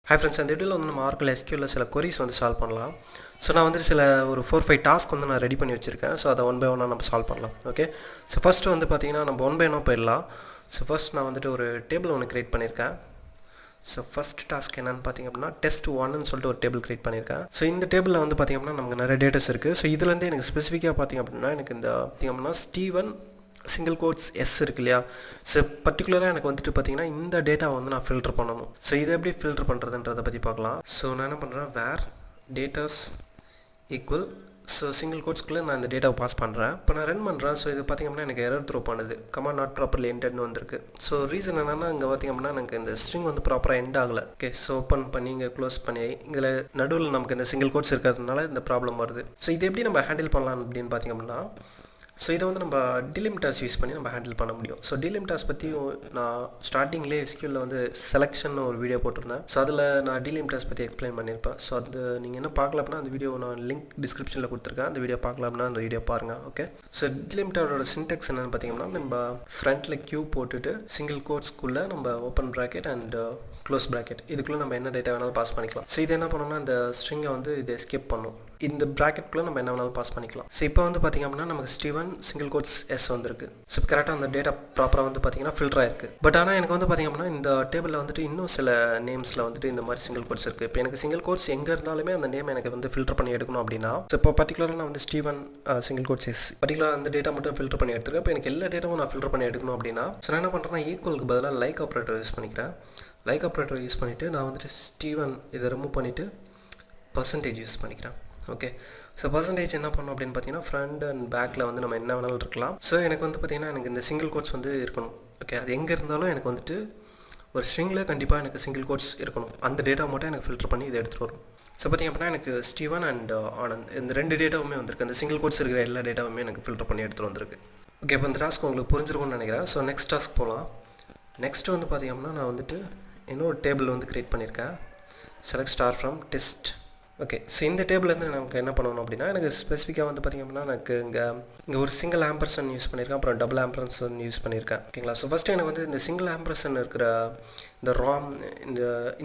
Hi friends, இந்த வீடியோவில் வந்து நம்ம ஆர்க்கில் SQL சில queries வந்து சால்வ் பண்ணலாம். ஸோ நான் வந்து சில ஒரு 4-5 டாஸ்க் வந்து நான் ரெடி பண்ணி வச்சுருக்கேன். ஸோ அதை ஒன் பை ஒன்னாக நம்ம சால்வ் பண்ணலாம். ஓகே, ஸோ ஃபஸ்ட்டு வந்து பார்த்தீங்கன்னா நம்ம ஒன் பை ஒன்னாக போயிடலாம். ஸோ ஃபஸ்ட் நான் வந்துட்டு ஒரு டேபிள் ஒன்று க்ரியேட் பண்ணியிருக்கேன். ஸோ ஃபஸ்ட் டாஸ்க் என்னென்னு பார்த்திங்க அப்படின்னா டெஸ்ட் 1ன்னு சொல்லிட்டு ஒரு டேபிள் க்ரியேட் பண்ணியிருக்கேன். ஸோ இந்த டேபிளில் வந்து பார்த்திங்க அப்படின்னா நமக்கு நிறைய டேட்டாஸ் இருக்குது. ஸோ இதுலேருந்து எனக்கு ஸ்பெசிஃபிக்காக பார்த்திங்க அப்படின்னா எனக்கு இந்த பார்த்திங்க அப்படின்னா ஸ்டீவன் சிங்கிள் கோட்ஸ் எஸ் இருக்கு இல்லையா. ஸோ பர்டிகுலராக எனக்கு வந்துட்டு பார்த்தீங்கன்னா இந்த டேட்டா வந்து நான் ஃபில்டர் பண்ணணும். ஸோ இதை எப்படி ஃபில்டர் பண்ணுறதுன்றதை பற்றி பார்க்கலாம். ஸோ நான் என்ன பண்ணுறேன், வேர் டேட்டாஸ் ஈக்குவல் ஸோ சிங்கிள் கோட்ஸ்க்குள்ளே நான் இந்த டேட்டாவை பாஸ் பண்ணுறேன். இப்போ நான் ரன் பண்ணுறேன். ஸோ இது பார்த்திங்க அப்படின்னா எனக்கு எரர் த்ரோ பண்ணுது, கமாண்ட் நாட் ப்ராப்பர்லி எண்டட்னு வந்திருக்கு. ஸோ ரீசன் என்னென்னா இங்கே பார்த்திங்க அப்படின்னா எனக்கு இந்த ஸ்ட்ரிங் வந்து ப்ராப்பராக எண்ட் ஆகலை. ஓகே, ஸோ ஓப்பன் பண்ணி இங்கே க்ளோஸ் பண்ணி இதில் நடுவில் நமக்கு இந்த சிங்கிள் கோட்ஸ் இருக்கிறதுனால இந்த ப்ராப்ளம் வருது. ஸோ இது எப்படி நம்ம ஹேண்டில் பண்ணலாம் அப்படின்னு பார்த்திங்க அப்படின்னா ஸோ இதை வந்து நம்ம டிலிமிட்டர்ஸ் யூஸ் பண்ணி நம்ம ஹேண்டில் பண்ண முடியும். ஸோ டிலிமிட்டர்ஸ் பற்றி நான் ஸ்டார்டிங்லேயே SQL வந்து செலெக்ஷன் ஒரு வீடியோ போட்டிருந்தேன். ஸோ அதில் நான் டிலிமிட்டர்ஸ் பற்றி எக்ஸ்பிளைன் பண்ணியிருப்பேன். ஸோ அது நீங்கள் என்ன பார்க்கல அப்படின்னா அந்த வீடியோ நான் லிங்க் டிஸ்கிரிப்ஷனில் கொடுத்துருக்கேன். அந்த வீடியோ பார்க்கலாம் அப்படின்னா அந்த வீடியோ பாருங்கள். ஓகே, ஸோ டிலிமிட்டரோட சின்டெக்ஸ் என்னென்னு பார்த்தீங்கன்னா நம்ம ஃப்ரண்ட்டில் கியூ போட்டுட்டு சிங்கிள் கோட்ஸ்க்குள்ளே நம்ம open bracket and close bracket இதுக்குள்ளே நம்ம என்ன டேட்டா வேணாலும் பாஸ் பண்ணிக்கலாம். ஸோ இது என்ன பண்ணோம்னா இந்த ஸ்ட்ரிங்கை வந்து இது எஸ்கேப் பண்ணும். இந்த ப்ராக்கெட்குள்ளே நம்ம என்ன வேணாலும் பாஸ் பண்ணிக்கலாம். ஸோ இப்போ வந்து பார்த்திங்க அப்படின்னா நமக்கு ஸ்டீவன் சிங்கிள் கோட்ஸ் எஸ் வந்துருக்கு. ஸோ இப்போ கரெக்டாக அந்த டேட்டா ப்ராப்பராக வந்து பார்த்திங்கன்னா ஃபில்டர் ஆயிருக்கு. பட் ஆனால் எனக்கு வந்து பார்த்திங்க அப்படின்னா இந்த டேபிளில் வந்துட்டு இன்னும் சில நேம்ஸில் வந்துட்டு இந்த மாதிரி சிங்கிள் கோட்ஸ் இருக்குது. இப்போ எனக்கு சிங்கிள் கோட்ஸ் எங்கே இருந்தாலுமே அந்த நேம் எனக்கு வந்து ஃபில்டர் பண்ணி எடுக்கணும் அப்படின்னா ஸோ இப்போ பர்டிகுலராக நான் வந்து ஸ்டீவன் சிங்கிள் கோட்ஸ் எஸ் பர்டிகுலராக அந்த டேட்டா மட்டும் ஃபில்டர் பண்ணி எடுத்துருக்கேன். இப்போ எனக்கு எல்லா டேட்டாவும் நான் ஃபில்டர் பண்ணி எடுக்கணும் அப்படின்னா ஸோ நான் என்ன பண்ணுறேன்னா ஈக்குவலுக்கு பதிலாக லைக் ஆப்ரேட்டர் யூஸ் பண்ணிக்கிறேன். லைக் ஆப்ரேட்டர் யூஸ் பண்ணிவிட்டு நான் வந்துட்டு ஸ்டீவன் இதை ரிமூவ் பண்ணிவிட்டு பர்சன்டேஜ் யூஸ் பண்ணிக்கிறேன். ஓகே, ஸோ பர்சன்டேஜ் என்ன பண்ணணும் அப்படின்னு பார்த்தீங்கன்னா ஃப்ரண்ட் அண்ட் பேக்கில் வந்து நம்ம என்ன வேணாலும் இருக்கலாம். ஸோ எனக்கு வந்து பார்த்திங்கன்னா எனக்கு இந்த சிங்கிள் கோட்ஸ் வந்து இருக்கணும். ஓகே, அது எங்கே இருந்தாலும் எனக்கு வந்துட்டு ஒரு ஸ்ட்ரிங்கில் கண்டிப்பாக எனக்கு சிங்கிள் கோட்ஸ் இருக்கணும். அந்த டேட்டா மட்டும் எனக்கு ஃபில்டர் பண்ணி இதை எடுத்துகிட்டு வரும். ஸோ பார்த்திங்க அப்படின்னா எனக்கு ஸ்டீவன் அண்ட் ஆனந்த் இந்த ரெண்டு டேட்டாவுமே வந்திருக்கு. அந்த சிங்கிள் கோட்ஸ் இருக்கிற எல்லா டேட்டாவுமே எனக்கு ஃபில்டர் பண்ணி எடுத்துகிட்டு வந்திருக்கு. ஓகே, இப்போ இந்த டாஸ்க் உங்களுக்கு புரிஞ்சிருக்கும்னு நினைக்கிறேன். ஸோ நெக்ஸ்ட் டாஸ்க் போகலாம். நெக்ஸ்ட் வந்து பார்த்திங்க அப்படின்னா நான் வந்துட்டு இன்னொரு டேபிள் வந்து க்ரியேட் பண்ணியிருக்கேன். Select star from test. Okay, so இந்த டேபிள்லேருந்து நமக்கு என்ன பண்ணணும் அப்படின்னா எனக்கு ஸ்பெசிஃபிக்காக வந்து பார்த்திங்க அப்படின்னா எனக்கு இங்கே ஒரு சிங்கிள் ஆம்பர்சன் யூஸ் பண்ணியிருக்கேன், அப்புறம் டபுள் ஆம்பர்சன் யூஸ் பண்ணியிருக்கேன். ஓகேங்களா, ஸோ ஃபஸ்ட்டு எனக்கு வந்து இந்த சிங்கிள் ஆம்பர்சன் இருக்கிற இந்த ராம்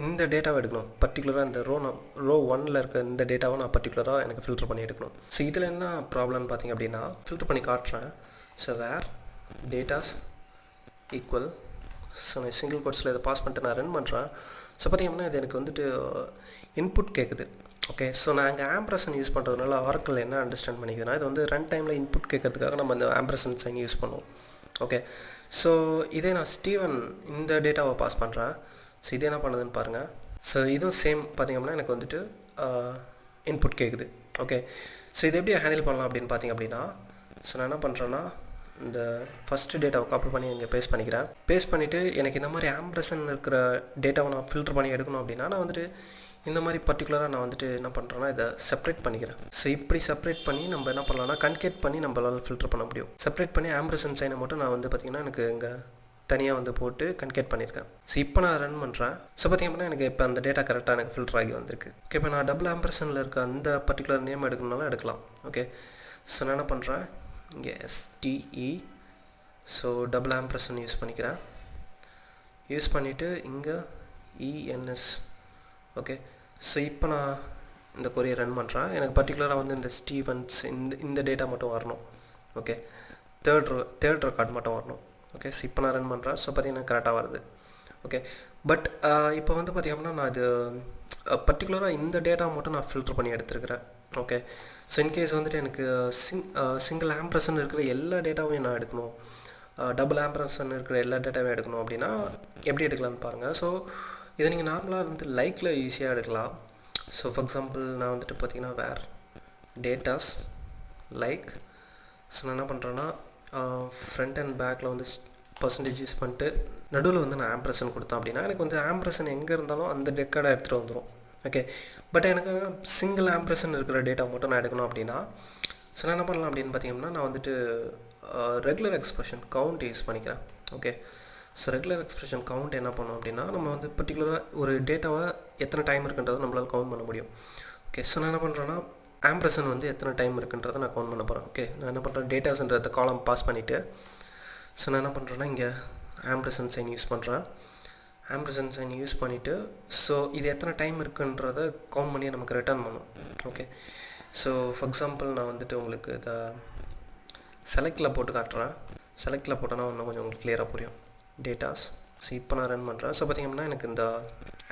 இந்த டேட்டாவை எடுக்கணும். பர்டிகுலராக இந்த ரோ 1ல் இருக்க இந்த டேட்டாவை நான் பர்டிகுலராக எனக்கு ஃபில்டர் பண்ணி எடுக்கணும். ஸோ இதில் என்ன ப்ராப்ளம்னு பார்த்திங்க அப்படின்னா ஃபில்டர் பண்ணி காட்டுறேன். So where datas equal so நான் சிங்கிள் கோட்ஸில் இதை பாஸ் பண்ணிட்டு நான் ரன் பண்ணுறேன். ஸோ பார்த்திங்கன்னா இது எனக்கு வந்துட்டு இன்புட் கேட்குது. ஓகே, ஸோ நான் இங்கே ஆம்பர்சன் யூஸ் பண்ணுறதுனால ஆர்க்கில் என்ன அண்டர்ஸ்டாண்ட் பண்ணிக்கிறதுனா இது வந்து ரன் டைமில் இன்புட் கேட்கறதுக்காக நம்ம இந்த ஆம்பர்சன் சைன் யூஸ் பண்ணுவோம். ஓகே, ஸோ இதே நான் ஸ்டீவன் இந்த டேட்டாவை பாஸ் பண்ணுறேன். ஸோ இதே என்ன பண்ணுதுன்னு பாருங்கள். ஸோ இதுவும் சேம் பார்த்திங்க அப்படின்னா எனக்கு வந்துட்டு இன்புட் கேட்குது. ஓகே, ஸோ இதை எப்படி ஹேண்டில் பண்ணலாம் அப்படின்னு பார்த்திங்க அப்படின்னா ஸோ நான் என்ன பண்ணுறேன்னா இந்த ஃபஸ்ட்டு டேட்டாவை காப்பி பண்ணி இங்கே பேஸ்ட் பண்ணிக்கிறேன். பேஸ்ட் பண்ணிவிட்டு எனக்கு இந்த மாதிரி ஆம்பர்சன் இருக்கிற டேட்டாவை நான் ஃபில்டர் பண்ணி எடுக்கணும் அப்படின்னா நான் வந்துட்டு இந்த மாதிரி பர்டிகுலராக நான் வந்துட்டு என்ன பண்ணுறேன்னா இதை செப்பரேட் பண்ணிக்கிறேன். ஸோ இப்படி செப்பரேட் பண்ணி நம்ம என்ன பண்ணலாம்னா கன்கேட் பண்ணி நம்மளால் ஃபில்டர் பண்ண முடியும். செப்பரேட் பண்ணி ஆம்பர்சன் சைனை மட்டும் நான் வந்து பார்த்திங்கன்னா எனக்கு இங்கே தனியாக வந்து போட்டு கன்கேட் பண்ணியிருக்கேன். ஸோ இப்போ நான் ரன் பண்ணுறேன். ஸோ பார்த்திங்க அப்படின்னா எனக்கு இப்போ அந்த டேட்டா கரெக்டாக எனக்கு ஃபில்டர் ஆகி வந்திருக்கு. ஓகே, இப்போ நான் டபுள் ஆம்பர்சனில் இருக்க அந்த பர்டிகுலர் நேம் எடுக்கணும்னாலும் எடுக்கலாம். ஓகே, ஸோ நான் என்ன பண்ணுறேன் இங்கே STE so double ampersand use பண்ணிக்கிறேன். யூஸ் பண்ணிவிட்டு இங்கே ENS. ஓகே, ஸோ இப்போ நான் இந்த கொரியை ரன் பண்ணுறேன். எனக்கு பர்டிகுலராக வந்து இந்த ஸ்டீவன்ஸ் இந்த டேட்டா மட்டும் வரணும். ஓகே, தேர்ட் ரெக்கார்ட் மட்டும் வரணும். ஓகே, ஸோ இப்போ நான் ரன் பண்ணுறேன். ஸோ பார்த்திங்கன்னா கரெக்டாக வருது. ஓகே, பட் இப்போ வந்து பார்த்திங்கன்னா நான் இது பர்டிகுலராக இந்த டேட்டா மட்டும் நான் ஃபில்டர் பண்ணி எடுத்துருக்கிறேன். ஓகே, ஸோ இன்கேஸ் வந்துட்டு எனக்கு சிங்கிள் ஆம்பர்சன் இருக்கிற எல்லா டேட்டாவையும் நான் எடுக்கணும், டபுள் ஆம்பர்சன் இருக்கிற எல்லா டேட்டாவையும் எடுக்கணும் அப்படின்னா எப்படி எடுக்கலாம்னு பாருங்கள். ஸோ இதை நீங்கள் நார்மலாக வந்து லைக்கில் ஈஸியாக எடுக்கலாம். ஸோ ஃபார் எக்ஸாம்பிள் நான் வந்துட்டு பார்த்திங்கன்னா வேர் டேட்டாஸ் லைக் ஸோ நான் என்ன பண்ணுறேன்னா ஃப்ரண்ட் அண்ட் பேக்கில் வந்து பர்சன்டேஜ் யூஸ் பண்ணிட்டு நடுவில் வந்து நான் ஆம்பர்சன் கொடுத்தேன் அப்படின்னா எனக்கு வந்து ஆம்பர்சன் எங்கே இருந்தாலும் அந்த ரெக்கார்டை எடுத்துகிட்டு வந்துடும். ஓகே, பட் எனக்கு சிங்கிள் ஆம்பர்சன் இருக்கிற டேட்டா மட்டும் நான் எடுக்கணும் அப்படின்னா ஸோ நான் என்ன பண்ணலாம் அப்படின்னு பார்த்திங்கன்னா நான் வந்துட்டு ரெகுலர் எக்ஸ்பிரஷன் கவுண்ட் யூஸ் பண்ணிக்கிறேன். Okay, so regular expression count என்ன பண்ணோம் அப்படின்னா நம்ம வந்து பர்டிகுலராக ஒரு டேட்டாவை எத்தனை டைம் இருக்குன்றதை நம்மளால் கவுண்ட் பண்ண முடியும். ஓகே, ஸோ நான் என்ன பண்ணுறேன்னா ஆம்பர்சன் வந்து எத்தனை டைம் இருக்குன்றதை நான் கவுண்ட் பண்ண போகிறேன். ஓகே, நான் என்ன பண்ணுறேன் டேட்டாஸ்ன்றத காலம் பாஸ் பண்ணிவிட்டு ஸோ நான் என்ன பண்ணுறேன்னா இங்கே ஆம்பர்சன் சைன் யூஸ் பண்ணுறேன். ஆம்பர்சன்ட் சைன் யூஸ் பண்ணிவிட்டு ஸோ இது எத்தனை டைம் இருக்குன்றதை கவுண்ட் பண்ணி நமக்கு ரிட்டர்ன் பண்ணும். ஓகே, ஸோ ஃபார் எக்ஸாம்பிள் நான் வந்துட்டு உங்களுக்கு இதை செலக்டில் போட்டு காட்டுறேன். செலக்டில் போட்டோன்னா இன்னும் கொஞ்சம் உங்களுக்கு கிளியராக புரியும். டேட்டாஸ், ஸோ இப்போ நான் ரன் பண்ணுறேன். ஸோ பார்த்திங்கன்னா எனக்கு இந்த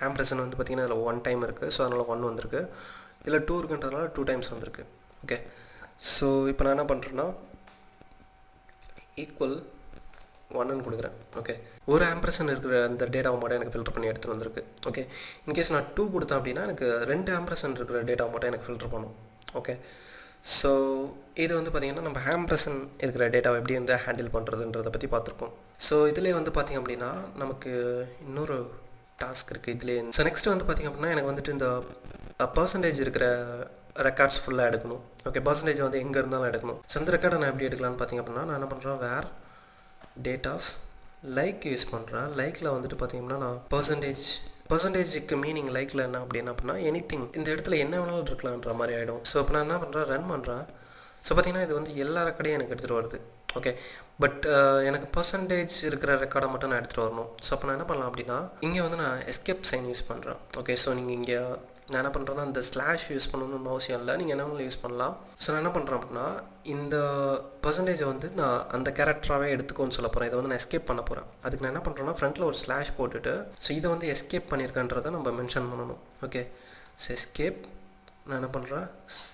ஆம்பர்சன்ட் வந்து பார்த்திங்கன்னா இதில் 1 டைம் இருக்குது. ஸோ அதனால் 1 வந்திருக்கு. இதில் 2 இருக்குன்றதுனால 2 டைம்ஸ் வந்திருக்கு. ஓகே, ஸோ இப்போ நான் என்ன பண்ணுறேன்னா ஈக்குவல் 1ன்னு கொடுக்குறேன். ஓகே, ஒரு ஆம்பர்சன்ட் இருக்கிற அந்த டேட்டாவை மட்டும் எனக்கு ஃபில்டர் பண்ணி எடுத்துகிட்டு வந்திருக்கு. ஓகே, இன்கேஸ் நான் 2 கொடுத்தேன் அப்படின்னா எனக்கு 2 ஆம்பர்சன்ட் இருக்கிற டேட்டாவை மட்டும் எனக்கு ஃபில்டர் பண்ணும். ஓகே, ஸோ இது வந்து பார்த்திங்கன்னா நம்ம ஆம்பர்சன்ட் இருக்கிற டேட்டாவை எப்படி வந்து ஹேண்டில் பண்ணுறதுன்றதை பற்றி பார்த்துருக்கோம். ஸோ இதிலே வந்து பார்த்திங்க அப்படின்னா நமக்கு இன்னொரு டாஸ்க் இருக்குது இதுலேயே. ஸோ நெக்ஸ்ட்டு வந்து பார்த்திங்க அப்படின்னா எனக்கு வந்துட்டு இந்த பர்சன்டேஜ் இருக்கிற ரெக்கார்ட்ஸ் ஃபுல்லாக எடுக்கணும். ஓகே, பர்சன்டேஜ் வந்து எங்கே இருந்தாலும் எடுக்கணும். ஸோ அந்த ரெக்கார்டை நான் எப்படி எடுக்கலான்னு பார்த்திங்க அப்படின்னா நான் என்ன பண்ணுறேன், வேர் டேட்டாஸ் லைக் யூஸ் பண்ணுறேன். லைக்கில் வந்துட்டு பார்த்திங்கன்னா நான் பர்சன்டேஜுக்கு மீனிங் லைக்கில் என்ன அப்படின்னா எனிதிங், இந்த இடத்துல என்ன வேணாலும் இருக்கலான்ற மாதிரி ஆகிடும். ஸோ இப்போ நான் என்ன பண்ணுறேன், ரன் பண்ணுறேன். ஸோ பார்த்திங்கன்னா இது வந்து எல்லா ரெக்கார்டையும் எனக்கு எடுத்துகிட்டு வருது. ஓகே, பட் எனக்கு பர்சன்டேஜ் இருக்கிற ரெக்கார்டை மட்டும் நான் எடுத்துகிட்டு வரணும். ஸோ அப்போ நான் என்ன பண்ணலாம் அப்படின்னா இங்கே வந்து நான் எஸ்கேப் சைன் யூஸ் பண்ணுறேன். ஓகே, ஸோ நீங்கள் இங்கே நான் என்ன பண்ணுறேன்னா இந்த ஸ்லாஷ் யூஸ் பண்ணணும்னு அவசியம் இல்லை, நீங்கள் என்ன வேணாலும் யூஸ் பண்ணலாம். ஸோ நான் என்ன பண்ணுறேன் அப்படின்னா இந்த பர்சன்டேஜை வந்து நான் அந்த கேரக்டராகவே எடுத்துக்கோன்னு சொல்ல போகிறேன். இதை வந்து நான் எஸ்கேப் பண்ண போகிறேன். அதுக்கு நான் என்ன பண்ணுறேன்னா ஃப்ரண்ட்டில் ஒரு ஸ்லாஷ் போட்டுட்டு ஸோ இதை வந்து எஸ்கேப் பண்ணியிருக்கன்றதை நம்ம மென்ஷன் பண்ணணும். ஓகே, ஸோ எஸ்கேப் நான் என்ன பண்ணுறேன்,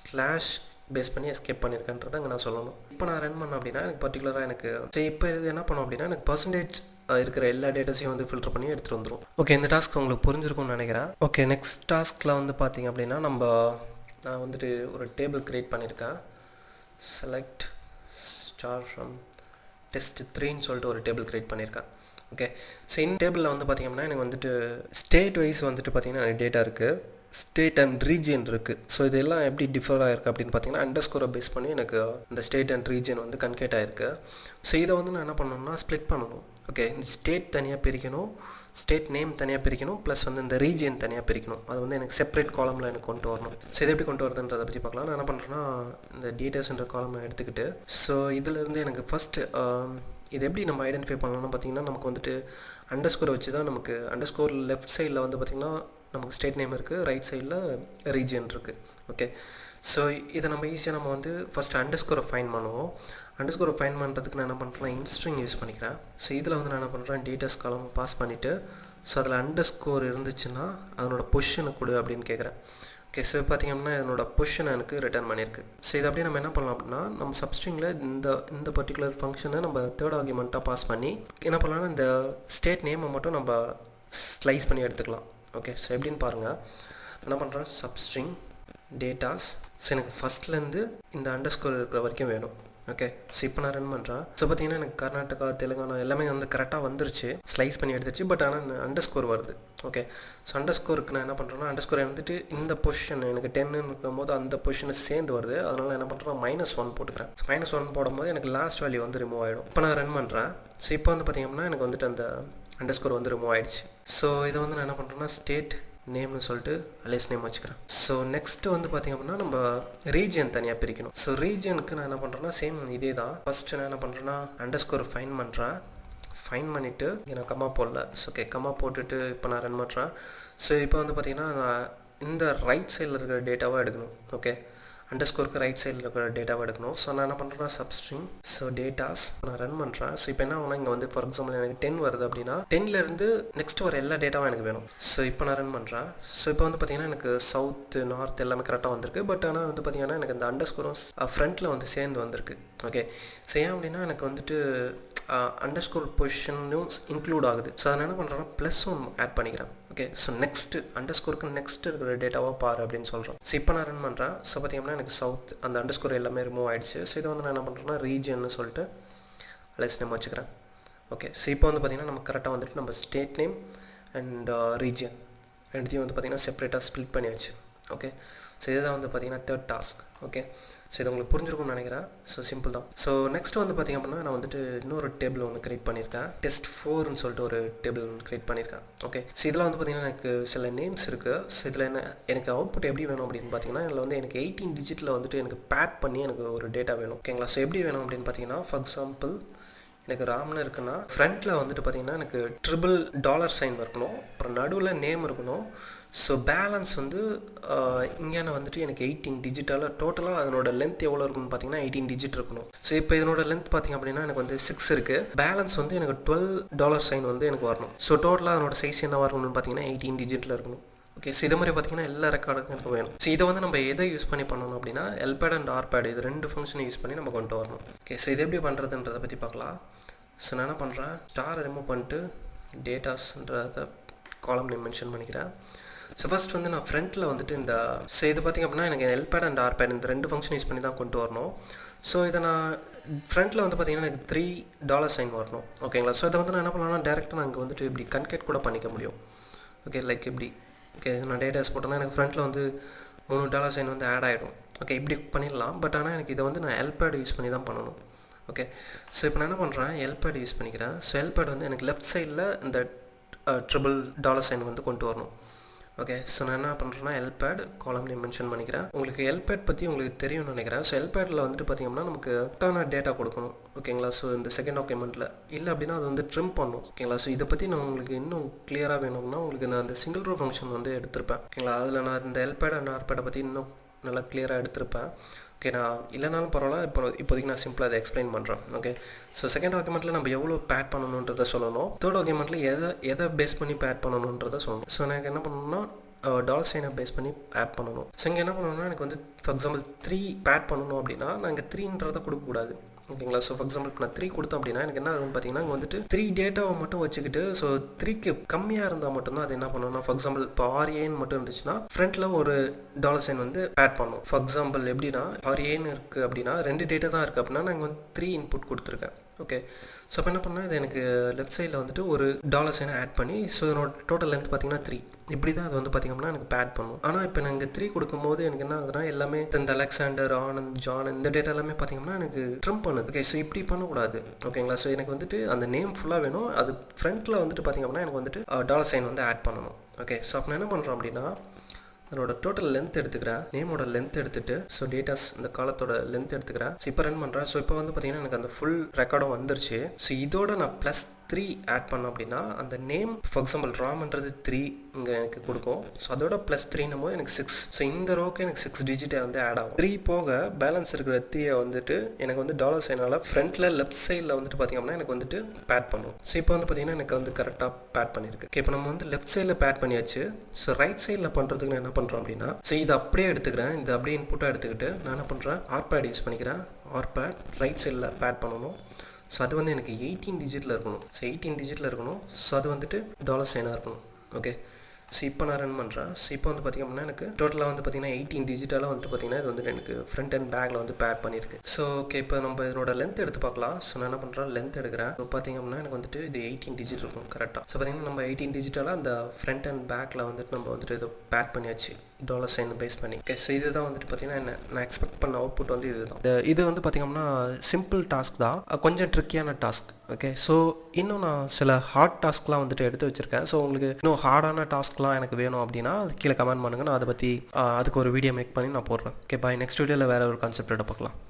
ஸ்லாஷ் பேஸ் பண்ணி எஸ்கேப் பண்ணியிருக்கன்றதை அங்கே நான் சொல்லணும். இப்போ நான் ரன் பண்ணேன் அப்படின்னா எனக்கு பர்டிகுலராக எனக்கு சரி இப்போ இது என்ன பண்ணோம் அப்படின்னா எனக்கு பர்சன்டேஜ் இருக்கிற எல்லா டேட்டாஸையும் வந்து ஃபில்டர் பண்ணி எடுத்துகிட்டு வந்துடும். ஓகே, இந்த டாஸ்க் உங்களுக்கு புரிஞ்சிருக்கும்னு நினைக்கிறேன். ஓகே, நெக்ஸ்ட் டாஸ்கில் வந்து பார்த்திங்க அப்படின்னா நான் வந்துட்டு ஒரு டேபிள் க்ரியேட் பண்ணியிருக்கேன். செலக்ட் ஸ்டார் ஃப்ரம் டெஸ்ட் 3ன்னு சொல்லிட்டு ஒரு டேபிள் க்ரியேட் பண்ணியிருக்கேன். ஓகே, ஸோ இந்த டேபிளில் வந்து பார்த்திங்க அப்படின்னா எனக்கு வந்துட்டு ஸ்டேட் வைஸ் வந்துட்டு பார்த்திங்கன்னா எனக்கு டேட்டா இருக்குது, ஸ்டேட் அண்ட் ரீஜியன் இருக்குது. ஸோ இதெல்லாம் எப்படி டிஃபர் ஆகிருக்கு அப்படின்னு பார்த்தீங்கன்னா அண்டர்ஸ்கோரை பேஸ் பண்ணி எனக்கு இந்த ஸ்டேட் அண்ட் ரீஜியன் வந்து கன்கேட் ஆகிருக்கு. ஸோ இதை வந்து நான் என்ன பண்ணணும்னா ஸ்ப்ளிட் பண்ணணும். ஓகே, இந்த ஸ்டேட் தனியாக பிரிக்கணும், ஸ்டேட் நேம் தனியாக பிரிக்கணும், ப்ளஸ் வந்து இந்த ரீஜியன் தனியாக பிரிக்கணும். அது வந்து எனக்கு செப்பரேட் காலமில் எனக்கு கொண்டு வரணும். ஸோ இது எப்படி கொண்டு வரதுன்றதை பற்றி பார்க்கலாம். நான் என்ன பண்ணுறேன்னா இந்த டீட்டெயில்ஸ்ன்ற காலமை எடுத்துக்கிட்டு ஸோ இதிலேருந்து எனக்கு ஃபஸ்ட்டு இது எப்படி நம்ம ஐடென்டிஃபை பண்ணலாம்னு பார்த்தீங்கன்னா நமக்கு வந்துட்டு அண்டர்ஸ்கோரை வச்சு தான் நமக்கு அண்டர்ஸ்கோர் லெஃப்ட் சைடில் வந்து பார்த்திங்கன்னா நமக்கு ஸ்டேட் நேம் இருக்குது, ரைட் சைடில் ரீஜியன் இருக்குது. ஓகே, ஸோ இதை நம்ம ஈஸியாக நம்ம வந்து ஃபஸ்ட்டு அண்டர்ஸ்கோரை ஃபைன் பண்ணுவோம். அண்டர்ஸ்கோரை ஃபைன் பண்ணுறதுக்கு நான் என்ன பண்ணுறேன், இன்ஸ்ட்ரிங் யூஸ் பண்ணிக்கிறேன். ஸோ இதில் வந்து நான் என்ன பண்ணுறேன், டீட்டெயில்ஸ் காலம் பாஸ் பண்ணிவிட்டு ஸோ அதில் அண்டர்ஸ்கோர் இருந்துச்சுன்னா அதனோட பொசிஷனை கொடு அப்படின்னு கேட்குறேன். ஓகே, ஸோ பார்த்திங்க அப்படின்னா இதனோட பொசிஷனை எனக்கு ரிட்டர்ன் பண்ணியிருக்கு. ஸோ இதை அப்படியே நம்ம என்ன பண்ணலாம் அப்படின்னா நம்ம சப்ஸ்ட்ரிங்கில் இந்த பர்டிகுலர் ஃபங்க்ஷனை நம்ம தேர்ட் ஆர்குமெண்ட்டாக பாஸ் பண்ணி என்ன பண்ணலாம்னா இந்த ஸ்டேட் நேமை மட்டும் நம்ம ஸ்லைஸ் பண்ணி எடுத்துக்கலாம். ஓகே, ஸோ எப்படின்னு பாருங்கள், என்ன பண்ணுறேன், சப்ஸ்ட்ரிங் டேட்டாஸ். ஸோ எனக்கு ஃபஸ்ட்லேருந்து இந்த அண்டர்ஸ்கோர் இருக்கிற வரைக்கும் வேணும். ஓகே, ஸோ இப்போ நான் ரன் பண்ணுறேன். ஸோ பார்த்தீங்கன்னா எனக்கு கர்நாடகா, தெலுங்கானா எல்லாமே வந்து கரெக்டாக வந்துருச்சு, ஸ்லைஸ் பண்ணி எடுத்துருச்சு. பட் ஆனால் இந்த அண்டர்ஸ்கோர் வருது. ஓகே, ஸோ அண்டர்ஸ்கோருக்கு நான் என்ன பண்ணுறேன்னா அண்டர்ஸ்கோரை வந்துட்டு இந்த பொசிஷன் எனக்கு 10ன்னு இருக்கும்போது அந்த பொசிஷனை சேர்ந்து வருது. அதனால் என்ன பண்ணுறேன், -1 போட்டுக்கிறேன். ஸோ -1 போடும்போது எனக்கு லாஸ்ட் வேல்யூ வந்து ரிமூவ் ஆகிடும். இப்போ நான் ரன் பண்ணுறேன். ஸோ இப்போ வந்து பார்த்திங்கன்னா எனக்கு வந்துட்டு அந்த அண்டர்ஸ்கோர் வந்து ரிமூவ் ஆகிடுச்சு. ஸோ இதை வந்து நான் என்ன பண்ணுறேன்னா ஸ்டேட் நேம்னு சொல்லிட்டு அலைஸ் நேம் வச்சுக்கிறேன். ஸோ நெக்ஸ்ட்டு வந்து பார்த்திங்க அப்படின்னா நம்ம ரீஜியன் தனியாக பிரிக்கணும். ஸோ ரீஜியனுக்கு நான் என்ன பண்ணுறேன்னா சேம் இதே தான். ஃபஸ்ட்டு நான் என்ன பண்ணுறேன்னா அண்டர்ஸ்கோர் ஃபைன் பண்ணுறேன். ஃபைன் பண்ணிவிட்டு இங்கே நான் கம்மா போடல. ஸோ ஓகே, கம்மா போட்டுட்டு இப்போ நான் ரன் பண்ணுறேன். ஸோ இப்போ வந்து பார்த்திங்கன்னா நான் இந்த ரைட் சைடில் இருக்கிற டேட்டாவாக எடுக்கணும். ஓகே, அண்டர்ஸ்கோருக்கு ரைட் சைடில் இருக்கிற டேட்டாவை எடுக்கணும். ஸோ நான் என்ன பண்ணுறேன்னா சப்ஸ்ட்ரிங் ஸோ டேட்டாஸ் நான் ரன் பண்ணுறேன். ஸோ இப்போ என்ன ஆகுனா இங்கே வந்து ஃபார் எக்ஸாம்பிள் எனக்கு 10 வருது அப்படின்னா 10லேருந்து நெக்ஸ்ட் வர எல்லா டேட்டாவும் எனக்கு வேணும். ஸோ இப்போ நான் ரன் பண்ணுறேன். ஸோ இப்போ வந்து பார்த்திங்கன்னா எனக்கு சவுத்து நார்த் எல்லாமே கரெக்டாக வந்திருக்கு. பட் ஆனால் வந்து பார்த்திங்கன்னா எனக்கு இந்த அண்டர்ஸ்கோரும் ஃப்ரண்ட்டில் வந்து சேர்ந்து வந்திருக்கு. ஓகே, ஸோ ஏன் அப்படின்னா எனக்கு வந்துட்டு அண்டர்ஸ்கோர் பொசிஷனும் இன்க்ளூட் ஆகுது. ஸோ அதை என்ன பண்ணுறேன்னா +1 ஆட் பண்ணிக்கிறேன். ஓகே, ஸோ நெக்ஸ்ட்டு அண்டர்ஸ்கோருக்கு நெக்ஸ்ட் இருக்கிற டேட்டாவாக பாரு அப்படின்னு சொல்கிறேன். ஸோ இப்போ நான் ரன் பண்ணுறேன். ஸோ பார்த்திங்கன்னா எனக்கு சவுத் அந்த அண்டர்ஸ்கோர் எல்லாமே ரிமூவ் ஆகிடுச்சு. ஸோ இதை வந்து நான் என்ன பண்ணுறேன்னா ரீஜியன்னு சொல்லிட்டு அலைஸ் நேம் வச்சுக்கிறேன். ஓகே, ஸோ இப்போ வந்து பார்த்திங்கன்னா நமக்கு கரெக்டாக வந்துட்டு நம்ம ஸ்டேட் நேம் அண்ட் ரீஜியன் ரெண்டுத்தையும் வந்து பார்த்திங்கன்னா செப்பரேட்டாக ஸ்ப்ளிட் பண்ணியாச்சு. ஓகே, ஸோ இதுதான் வந்து பார்த்திங்கன்னா தேர்ட் டாஸ்க். ஓகே, ஸோ இது உங்களுக்கு புரிஞ்சிருக்கும்னு நினைக்கிறேன். ஸோ சிம்பிள் தான். ஸோ நெக்ஸ்ட் வந்து பார்த்திங்க அப்படின்னா நான் வந்துட்டு இன்னொரு டேபிள் ஒன்று க்ரியேட் பண்ணியிருக்கேன். டெஸ்ட் 4ன்னு சொல்லிட்டு ஒரு டேபிள் ஒன்று க்ரியேட் பண்ணியிருக்கேன். ஓகே, ஸோ இதில் வந்து பார்த்திங்கன்னா எனக்கு சில நேம்ஸ் இருக்குது. ஸோ இதில் எனக்கு அவுட்புட் எப்படி வேணும் அப்படின்னு பார்த்தீங்கன்னா இதில் வந்து எனக்கு 18 டிஜிட்டில் வந்துட்டு எனக்கு பேட் பண்ணி எனக்கு ஒரு டேட்டா வேணும். ஓகேங்களா, ஸோ எப்படி வேணும் அப்படின்னு பார்த்தீங்கன்னா ஃபார் எக்ஸாம்பிள் எனக்கு ராம்னு இருக்குன்னா ஃப்ரண்ட்டில் வந்துட்டு பார்த்தீங்கன்னா எனக்கு ட்ரிபிள் டாலர் சைன் இருக்கணும், அப்புறம் நடுவில் நேம் இருக்கணும். ஸோ பேலன்ஸ் வந்து இங்கே வந்துட்டு எனக்கு 18 டிஜிட்டால் டோட்டலாக அதனோட லென்த் எவ்வளோ இருக்குன்னு பார்த்தீங்கன்னா 18 டிஜிட் இருக்கணும். ஸோ இப்போ இதனோட லென்த் பார்த்தீங்க அப்படின்னா எனக்கு வந்து 6 இருக்குது. பேலன்ஸ் வந்து எனக்கு 12 டாலர் சைன் வந்து எனக்கு வரணும். ஸோ டோட்டலாக அதனோட சைஸ் என்ன வரணும்னு பார்த்தீங்கன்னா 18 டிஜிட்டில் இருக்கணும். ஓகே, ஸோ இது மாதிரி பார்த்தீங்கன்னா எல்லா ரெக்கார்டுக்கும் எனக்கு வேணும். ஸோ இதை வந்து நம்ம எதை யூஸ் பண்ணி பண்ணணும் அப்படின்னா எல்பேட் அண்ட் ஆர்பேட் இது 2 ஃபங்க்ஷனை யூஸ் பண்ணி நம்ம கொண்டு வரணும். ஓகே, ஸோ இது எப்படி பண்ணுறதுன்றதை பற்றி பார்க்கலாம். ஸோ நான் என்ன பண்ணுறேன், ஸ்டாரை ரிமூவ் பண்ணிட்டு டேட்டாஸ்ன்றதை காலம் நேம் மென்ஷன் பண்ணிக்கிறேன். ஸோ ஃபஸ்ட் வந்து நான் ஃப்ரண்ட்டில் வந்துட்டு இந்த ஸோ இது பார்த்திங்க அப்படின்னா எனக்கு எல்பேட் அண்ட் ஆர்பேட் இந்த 2 ஃபங்க்ஷன் யூஸ் பண்ணி தான் கொண்டு வரணும். ஸோ இதை நான் ஃப்ரண்ட்டில் வந்து பார்த்திங்கன்னா எனக்கு 3 டாலர் சைன் வரணும். ஓகேங்களா, ஸோ இதை வந்து நான் என்ன பண்ணலாம்னா டேரெக்டாக நான் இங்கே வந்துட்டு இப்படி கன்கேட் கூட பண்ணிக்க முடியும். ஓகே, லைக் இப்படி ஓகே நான் டேட்டாஸ் போட்டோன்னா எனக்கு ஃப்ரண்ட்டில் வந்து 3 டாலர் சைன் வந்து ஆட் ஆகிடும். ஓகே, இப்படி பண்ணிடலாம். பட் ஆனால் எனக்கு இதை வந்து நான் எல்பேட் யூஸ் பண்ணி தான் பண்ணணும். ஓகே, ஸோ இப்போ நான் என்ன பண்ணுறேன், எல்பேட் யூஸ் பண்ணிக்கிறேன். ஸோ எல்பேட் வந்து எனக்கு லெஃப்ட் சைடில் இந்த ட்ரிபிள் டாலர் சைன் வந்து கொண்டு வரணும். ஓகே, ஸோ நான் என்ன பண்ணுறேன்னா எல்பேட் காலம் நேம் மென்ஷன் பண்ணிக்கிறேன். உங்களுக்கு எல்பேட் பற்றி உங்களுக்கு தெரியும்னு நினைக்கிறேன். ஸோ எல்பேட்டில் வந்துட்டு பார்த்திங்கன்னா நமக்கு கரெக்டான டேட்டா கொடுக்கணும். ஓகேங்களா, ஸோ இந்த செகண்ட் டாக்குமெண்ட்டில் இல்லை அப்படின்னா அது வந்து ட்ரிம் பண்ணும். ஓகேங்களா, ஸோ இதை பற்றி நான் உங்களுக்கு இன்னும் கிளியராக வேணும்னா உங்களுக்கு நான் அந்த சிங்கிள் ரோ ஃபங்க்ஷன் வந்து எடுத்திருப்பேன். ஓகேங்களா, அதில் நான் இந்த எல்பேட் அண்ட் ஆர்பேட்டை பற்றி இன்னும் நல்லா கிளியராக எடுத்திருப்பேன். ஓகே, நான் இல்லைனாலும் பரவாயில்ல, இப்போதைக்கு நான் சிம்பிளாக அதை எக்ஸ்பிளைன் பண்ணுறேன். ஓகே, ஸோ செகண்ட் டாக்குமெண்ட்டில் நம்ம எவ்வளோ பேட் பண்ணணுன்றதை சொல்லணும். தேர்ட் டாக்குமெண்ட்டில் எதை பேஸ் பண்ணி பேட் பண்ணணுன்றதை சொல்லணும். ஸோ எனக்கு என்ன பண்ணணும்னா டாலர் சைனை பேஸ் பண்ணி ஆட் பண்ணணும். ஸோ இங்கே என்ன பண்ணணும்னா எனக்கு வந்து ஃபார் எக்ஸாம்பிள் 3 பேட் பண்ணணும் அப்படின்னா நான் இங்கே 3ன்றதை கொடுக்கக்கூடாது. ஓகேங்களா, ஸோ ஃபார் எக்ஸாம்பிள் இப்போ நான் 3 கொடுத்தேன் அப்படின்னா எனக்கு என்ன ஆகுதுன்னு பார்த்தீங்கன்னா இங்கே வந்துட்டு 3 டேட்டாவை மட்டும் வச்சுக்கிட்டு ஸோ 3க்கு கம்மியாக இருந்தால் மட்டும்தான் அது என்ன பண்ணணும்னா ஃபார் எக்ஸாம்பிள் இப்போ ஆர்ஏன்னு மட்டும் இருந்துச்சுன்னா ஃப்ரண்ட்டில் ஒரு டாலர் சைன் வந்து ஆட் பண்ணும். ஃபார் எக்ஸாம்பிள் எப்படின்னா ஆர்ஏன்னு இருக்குது அப்படின்னா 2 டேட்டா தான் இருக்குது அப்படின்னா நான் இங்கே வந்து 3 இன்புட் கொடுத்துருக்கேன். ஓகே, ஸோ அப்போ என்ன பண்ணால் இது எனக்கு லெஃப்ட் சைடில் வந்துட்டு ஒரு டாலர் சைனை ஆட் பண்ணி ஸோ இதனோட டோட்டல் லென்த் பார்த்தீங்கன்னா 3 இப்படி தான் அது வந்து பார்த்திங்கன்னா எனக்கு பேட் பண்ணும். ஆனால் இப்போ நான் இங்கே 3 கொடுக்கும்போது எனக்கு என்ன ஆகுதுன்னா எல்லாமே இந்த அலெக்சாண்டர், ஆனந்த், ஜான் இந்த டேட்டா எல்லாமே பார்த்திங்கன்னா எனக்கு ட்ரிம் பண்ணுது. ஓகே, ஸோ இப்படி பண்ணக்கூடாது. ஓகேங்களா, ஸோ எனக்கு வந்துட்டு அந்த நேம் ஃபுல்லாக வேணும். அது ஃப்ரண்ட்டில் வந்துட்டு பார்த்திங்க அப்படின்னா எனக்கு வந்துட்டு டாலர் சைன் வந்து ஆட் பண்ணணும். ஓகே, ஸோ அப்போ நான் என்ன பண்ணுறோம் அப்படின்னா அதோட டோட்டல் லென்த் எடுத்துக்கிறேன், நேமோட லென்த் எடுத்துகிட்டு ஸோ டேட்டாஸ் இந்த காலத்தோட லென்த் எடுத்துக்கிறேன். ஸோ இப்போ ரன் பண்ணுறேன். ஸோ இப்போ வந்து பார்த்திங்கன்னா எனக்கு அந்த ஃபுல் ரெக்கார்டும் வந்துருச்சு. ஸோ இதோட நான் +3 ஆட் பண்ணோம் அப்படின்னா அந்த நேம் ஃபார் எக்ஸாம்பிள் ராம்ன்றது 3 இங்கே எனக்கு கொடுக்கும். ஸோ அதோட +3 போது எனக்கு 6. ஸோ இந்த ரோக்கு எனக்கு 6 டிஜிட்டை வந்து ஆட் ஆகும். 3 போக பேலன்ஸ் இருக்கிற 3 வந்துட்டு எனக்கு வந்து டாலர் சைனால் ஃப்ரண்ட்டில் லெஃப்ட் சைடில் வந்துட்டு பார்த்திங்க அப்படின்னா எனக்கு வந்துட்டு பேட் பண்ணும். ஸோ இப்போ வந்து பார்த்திங்கன்னா எனக்கு வந்து கரெக்டாக பேட் பண்ணியிருக்கு. இப்போ நம்ம வந்து லெஃப்ட் சைடில் பேட் பண்ணியாச்சு. ஸோ ரைட் சைடில் பண்ணுறதுக்கு நான் என்ன பண்ணுறோம் அப்படின்னா ஸோ இதை அப்படியே எடுத்துக்கிறேன். இந்த அப்படியே இன்புட்டாக எடுத்துக்கிட்டு நான் என்ன பண்ணுறேன் ஆர்பேட் யூஸ் பண்ணிக்கிறேன். ஆர்பேட் ரைட் சைடில் பேட் பண்ணணும். ஸோ அது வந்து எனக்கு 18 டிஜிட்டில் இருக்கணும். ஸோ 18 டிஜிட்டில் இருக்கணும். ஸோ அது வந்துட்டு டாலர் சைனாக இருக்கணும். ஓகே, ஸோ இப்போ நான் ரன் பண்ணுறேன். ஸோ இப்போ வந்து பார்த்திங்க அப்படின்னா எனக்கு டோட்டலாக வந்து பார்த்திங்கன்னா 18 டிஜிட்டலாக வந்து பார்த்திங்கன்னா இது வந்து எனக்கு ஃப்ரண்ட் அண்ட் பேக்கில் வந்து பேட் பண்ணியிருக்கு. ஸோ ஓகே, இப்போ நம்ம இதனோட லென்த் எடுத்து பார்க்கலாம். ஸோ நான் என்ன பண்ணுறேன் லென்த் எடுக்கிறேன். ஸோ பார்த்திங்க அப்படின்னா எனக்கு வந்துட்டு இது 18 டிஜிட் இருக்கும் கரெக்டாக. ஸோ பார்த்திங்கன்னா நம்ம 18 டிஜிட்டலாக அந்த ஃப்ரண்ட் அண்ட் பேக்கில் வந்துட்டு நம்ம வந்துட்டு இதை பேட் பண்ணியாச்சு டாலர் சைன் பேஸ் பண்ணி. ஓகே, ஸோ இதுதான் வந்துட்டு பார்த்திங்கன்னா என்ன நான் எக்ஸ்பெக்ட் பண்ண அவுட்புட் வந்து இதுதான். இது வந்து பார்த்திங்கன்னா சிம்பிள் டாஸ்க் தான், கொஞ்சம் ட்ரிக்கியான டாஸ்க். ஓகே, ஸோ இன்னும் நான் சில ஹார்ட் டாஸ்க்லாம் வந்துட்டு எடுத்து வச்சுருக்கேன். ஸோ உங்களுக்கு இன்னும் ஹார்டான டாஸ்க்லாம் எனக்கு வேணும் அப்படின்னா அது கீழே கமெண்ட் பண்ணுங்கள். நான் அதை பற்றி அதுக்கு ஒரு வீடியோ மேக் பண்ணி நான் போடுறேன். ஓகே, பாய். நெக்ஸ்ட் வீடியோவில் வேறு ஒரு கான்செப்ட் பார்க்கலாம்.